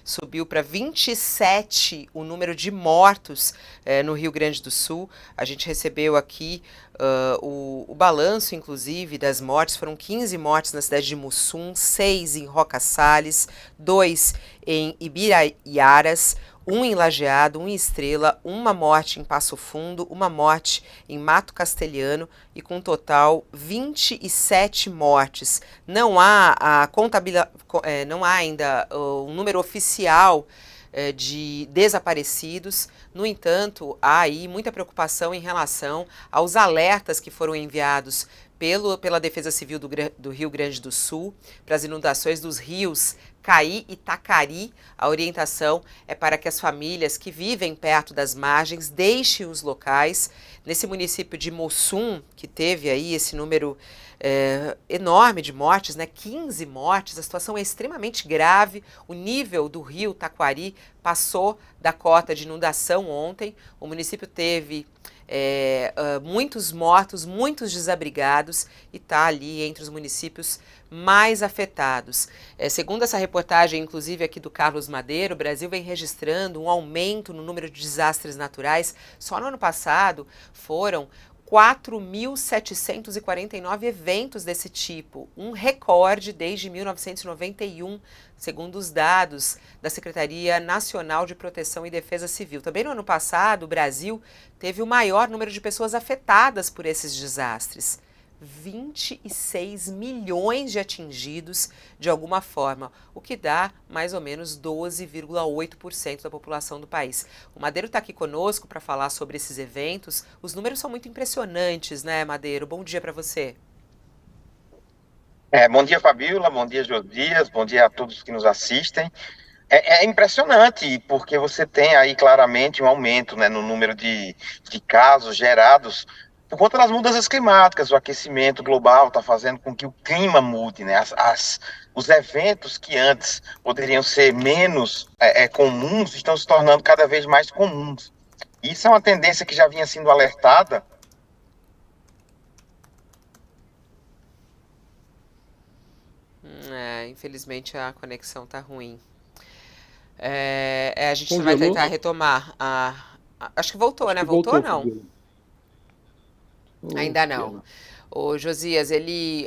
subiu para 27 o número de mortos no Rio Grande do Sul. A gente recebeu aqui o balanço, inclusive, das mortes. Foram 15 mortes na cidade de Mussum, 6 em Roca Salles, 2 em Ibiraiaras, um em Lajeado, um em Estrela, uma morte em Passo Fundo, uma morte em Mato Castelhano e com total 27 mortes. Não há não há ainda um número oficial de desaparecidos. No entanto, há aí muita preocupação em relação aos alertas que foram enviados pela Defesa Civil do Rio Grande do Sul para as inundações dos rios Caí e Tacari. A orientação é para que as famílias que vivem perto das margens deixem os locais. Nesse município de Mussum, que teve aí esse número enorme de mortes, né? 15 mortes, a situação é extremamente grave. O nível do rio Taquari passou da cota de inundação ontem. O município teve muitos mortos, muitos desabrigados e está ali entre os municípios mais afetados. Segundo essa reportagem, inclusive aqui do Carlos Madeiro, o Brasil vem registrando um aumento no número de desastres naturais. Só no ano passado foram 4.749 eventos desse tipo, um recorde desde 1991, segundo os dados da Secretaria Nacional de Proteção e Defesa Civil. Também no ano passado, o Brasil teve o maior número de pessoas afetadas por esses desastres. 26 milhões de atingidos de alguma forma, o que dá mais ou menos 12,8% da população do país. O Madeiro está aqui conosco para falar sobre esses eventos. Os números são muito impressionantes, né, Madeiro? Bom dia para você. Bom dia, Fabíola, bom dia, Josias, bom dia a todos que nos assistem. É impressionante, porque você tem aí claramente um aumento, né, no número de casos gerados por conta das mudanças climáticas. O aquecimento global está fazendo com que o clima mude, né? Os eventos que antes poderiam ser menos comuns estão se tornando cada vez mais comuns. Isso é uma tendência que já vinha sendo alertada. Infelizmente a conexão tá ruim. A gente vai Congelou? tentar retomar. Acho que voltou, Acho né? que Voltou ou voltou, não? Fabiola. Oh, Ainda que não. pena. O Josias,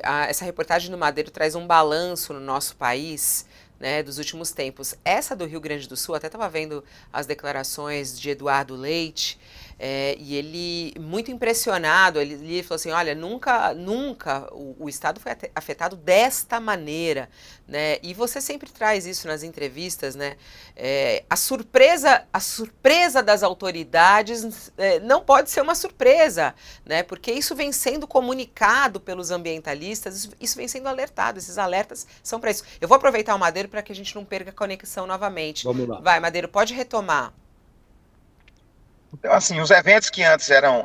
essa reportagem do Madeiro traz um balanço no nosso país, né, dos últimos tempos. Essa do Rio Grande do Sul, até estava vendo as declarações de Eduardo Leite, e ele, muito impressionado, ele falou assim, olha, nunca o Estado foi afetado desta maneira, né, e você sempre traz isso nas entrevistas, né, a surpresa das autoridades não pode ser uma surpresa, né, porque isso vem sendo comunicado pelos ambientalistas, isso vem sendo alertado, esses alertas são para isso. Eu vou aproveitar o Madeiro para que a gente não perca a conexão novamente. Vamos lá. Vai, Madeiro, pode retomar. Então, assim, os eventos que antes eram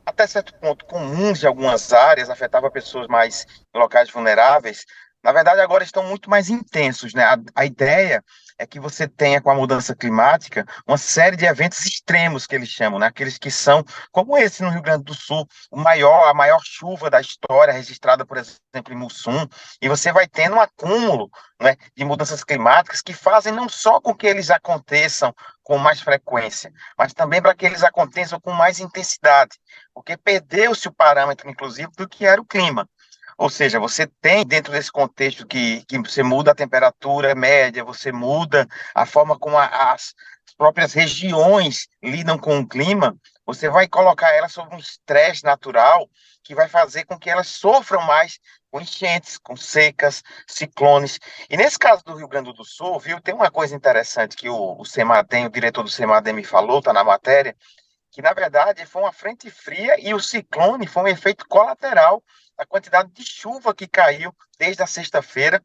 até certo ponto comuns de algumas áreas, afetavam pessoas mais em locais vulneráveis, na verdade agora estão muito mais intensos, né? A ideia é que você tenha com a mudança climática uma série de eventos extremos que eles chamam, né? Aqueles que são, como esse no Rio Grande do Sul, a maior chuva da história registrada, por exemplo, em Mussum, e você vai tendo um acúmulo, né, de mudanças climáticas que fazem não só com que eles aconteçam com mais frequência, mas também para que eles aconteçam com mais intensidade, porque perdeu-se o parâmetro, inclusive, do que era o clima. Ou seja, você tem dentro desse contexto que você muda a temperatura média, você muda a forma como as próprias regiões lidam com o clima, você vai colocar elas sob um estresse natural que vai fazer com que elas sofram mais com enchentes, com secas, ciclones. E nesse caso do Rio Grande do Sul, viu, tem uma coisa interessante que o CEMADEM, o diretor do CEMADEM me falou, está na matéria, que na verdade foi uma frente fria e o ciclone foi um efeito colateral da quantidade de chuva que caiu desde a sexta-feira.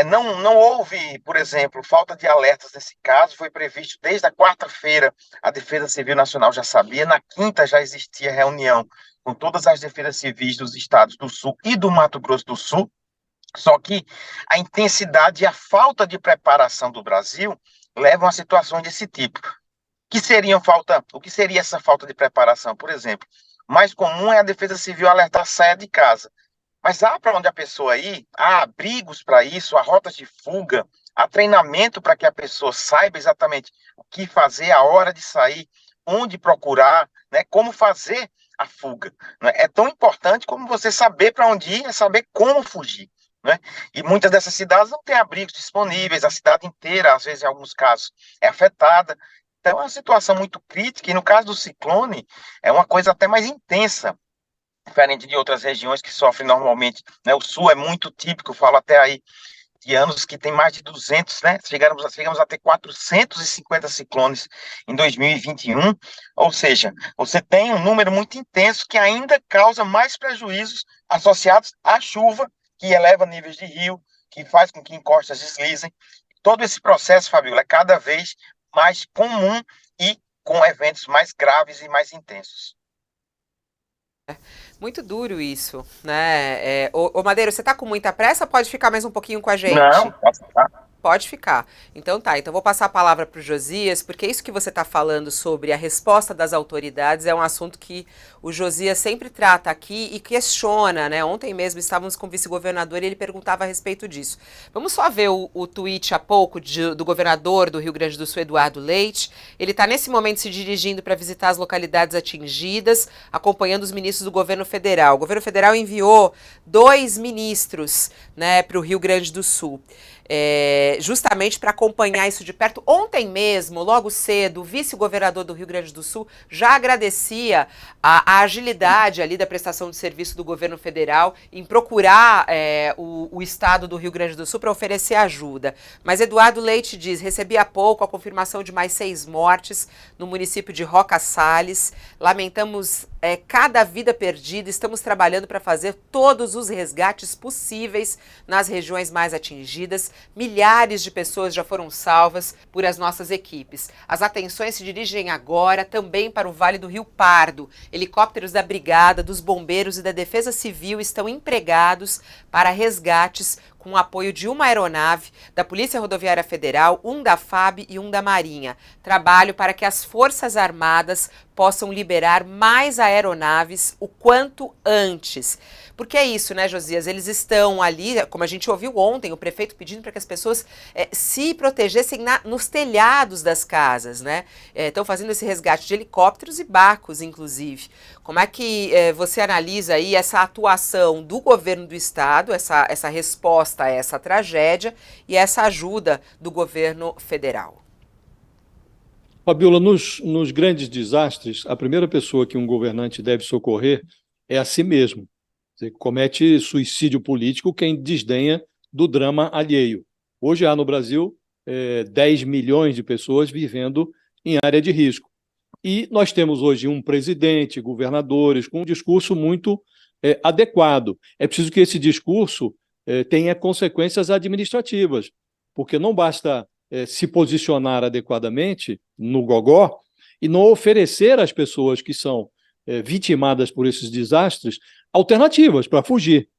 Não houve, por exemplo, falta de alertas nesse caso, foi previsto desde a quarta-feira, a Defesa Civil Nacional já sabia, na quinta já existia reunião com todas as defesas civis dos estados do Sul e do Mato Grosso do Sul, só que a intensidade e a falta de preparação do Brasil levam a situações desse tipo. O que seria essa falta de preparação? Por exemplo, o mais comum é a Defesa Civil alertar saia de casa. Mas há para onde a pessoa ir, há abrigos para isso, há rotas de fuga, há treinamento para que a pessoa saiba exatamente o que fazer, a hora de sair, onde procurar, né, como fazer a fuga. Né? É tão importante como você saber para onde ir, é saber como fugir. Né? E muitas dessas cidades não têm abrigos disponíveis, a cidade inteira, às vezes, em alguns casos, é afetada. Então, é uma situação muito crítica, e no caso do ciclone, é uma coisa até mais intensa, diferente de outras regiões que sofrem normalmente. Né? O sul é muito típico, falo até aí de anos que tem mais de 200, né? Chegamos a ter 450 ciclones em 2021, ou seja, você tem um número muito intenso que ainda causa mais prejuízos associados à chuva, que eleva níveis de rio, que faz com que encostas deslizem. Todo esse processo, Fabiola, é cada vez mais comum e com eventos mais graves e mais intensos. Muito duro isso, né? Ô Madeiro, você tá com muita pressa? Pode ficar mais um pouquinho com a Não, gente? Pode ficar. Então tá, então vou passar a palavra para o Josias, porque isso que você está falando sobre a resposta das autoridades é um assunto que o Josias sempre trata aqui e questiona, né? Ontem mesmo estávamos com o vice-governador e ele perguntava a respeito disso. Vamos só ver o tweet há pouco do governador do Rio Grande do Sul, Eduardo Leite. Ele está nesse momento se dirigindo para visitar as localidades atingidas, acompanhando os ministros do governo federal. O governo federal enviou 2 ministros, né, para o Rio Grande do Sul. Justamente para acompanhar isso de perto. Ontem mesmo, logo cedo, o vice-governador do Rio Grande do Sul já agradecia a agilidade ali da prestação de serviço do governo federal em procurar o estado do Rio Grande do Sul para oferecer ajuda. Mas Eduardo Leite diz, recebi há pouco a confirmação de mais 6 mortes no município de Roca Salles. Lamentamos cada vida perdida, estamos trabalhando para fazer todos os resgates possíveis nas regiões mais atingidas. Milhares de pessoas já foram salvas por as nossas equipes. As atenções se dirigem agora também para o Vale do Rio Pardo. Helicópteros da Brigada, dos Bombeiros e da Defesa Civil estão empregados para resgates com o apoio de uma aeronave da Polícia Rodoviária Federal, um da FAB e um da Marinha. Trabalho para que as Forças Armadas possam liberar mais aeronaves o quanto antes. Porque é isso, né, Josias? Eles estão ali, como a gente ouviu ontem, o prefeito pedindo para que as pessoas se protegessem nos telhados das casas, né? Estão fazendo esse resgate de helicópteros e barcos, inclusive. Como é que você analisa aí essa atuação do governo do estado, essa resposta a essa tragédia e essa ajuda do governo federal? Fabiola, nos grandes desastres, a primeira pessoa que um governante deve socorrer é a si mesmo. Você comete suicídio político quem desdenha do drama alheio. Hoje há no Brasil 10 milhões de pessoas vivendo em área de risco. E nós temos hoje um presidente, governadores, com um discurso muito adequado. É preciso que esse discurso tenha consequências administrativas, porque não basta se posicionar adequadamente no gogó e não oferecer às pessoas que são vitimadas por esses desastres alternativas para fugir.